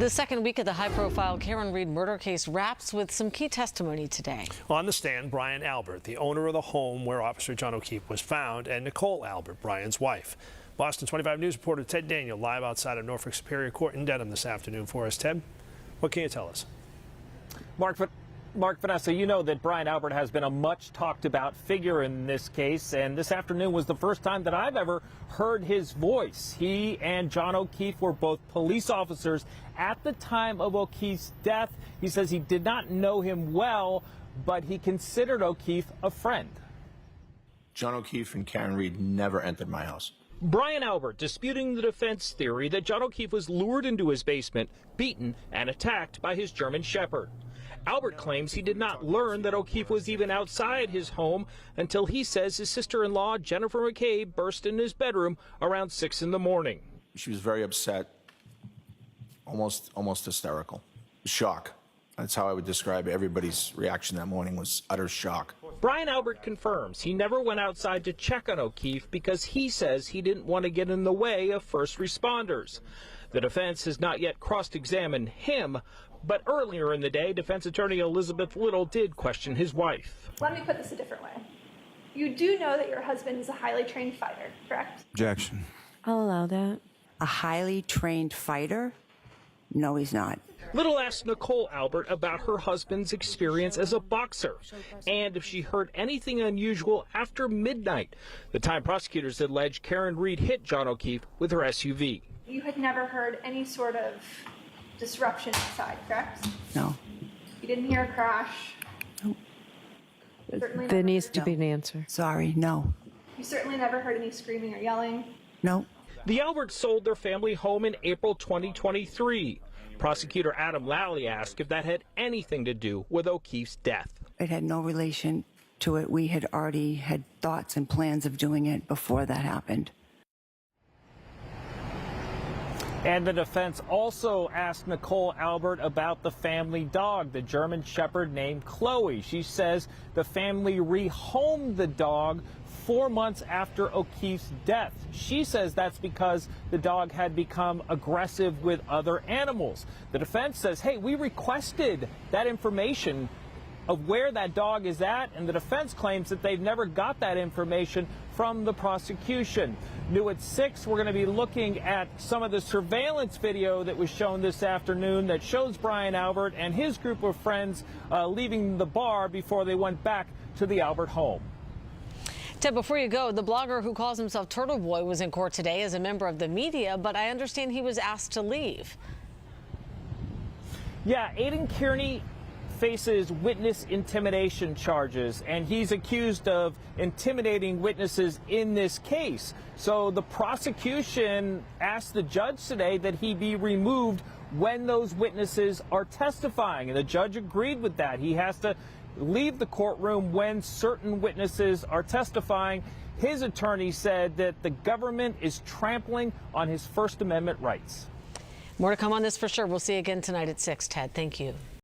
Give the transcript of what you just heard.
The second week of the high-profile Karen Read murder case wraps with some key testimony today. On the stand, Brian Albert, the owner of the home where Officer John O'Keefe was found, and Nicole Albert, Brian's wife. Boston 25 News reporter Ted Daniel live outside of Norfolk Superior Court in Dedham this afternoon for us. Ted, what can you tell us? Mark Vanessa, you know that Brian Albert has been a much talked about figure in this case, and this afternoon was the first time that I've ever heard his voice. He and John O'Keefe were both police officers at the time of O'Keefe's death. He says he did not know him well, but he considered O'Keefe a friend. John O'Keefe and Karen Read never entered my house. Brian Albert disputing the defense theory that John O'Keefe was lured into his basement, beaten, and attacked by his German Shepherd. Albert claims he did not learn that O'Keefe was even outside his home until he says his sister-in-law, Jennifer McCabe, burst in his bedroom around 6 in the morning. She was very upset, almost hysterical. Shock. That's how I would describe it. Everybody's reaction that morning was utter shock. Brian Albert confirms he never went outside to check on O'Keefe because he says he didn't want to get in the way of first responders. The defense has not yet cross-examined him, but earlier in the day, defense attorney Elizabeth Little did question his wife. Let me put this a different way. You do know that your husband is a highly trained fighter, correct? Objection. I'll allow that. A highly trained fighter? No, he's not. Little asked Nicole Albert about her husband's experience as a boxer and if she heard anything unusual after midnight, the time prosecutors alleged Karen Read hit John O'Keefe with her SUV. You had never heard any sort of disruption inside, correct? No. You didn't hear a crash? No. There needs to be an answer. Sorry, no. You certainly never heard any screaming or yelling? No. The Alberts sold their family home in April 2023. Prosecutor Adam Lally asked if that had anything to do with O'Keefe's death. It had no relation to it. We had already had thoughts and plans of doing it before that happened. And the defense also asked Nicole Albert about the family dog, the German Shepherd named Chloe. She says the family rehomed the dog 4 months after O'Keefe's death. She says that's because the dog had become aggressive with other animals. The defense says, hey, we requested that information of where that dog is at, and the defense claims that they've never got that information from the prosecution. New at 6, we're going to be looking at some of the surveillance video that was shown this afternoon that shows Brian Albert and his group of friends leaving the bar before they went back to the Albert home. Ted, before you go, the blogger who calls himself Turtle Boy was in court today as a member of the media, but I understand he was asked to leave. Yeah, Aidan Kearney faces witness intimidation charges, and he's accused of intimidating witnesses in this case. So the prosecution asked the judge today that he be removed when those witnesses are testifying, and the judge agreed with that. He has to leave the courtroom when certain witnesses are testifying. His attorney said that the government is trampling on his First Amendment rights. More to come on this for sure. We'll see you again tonight at 6. Ted, thank you.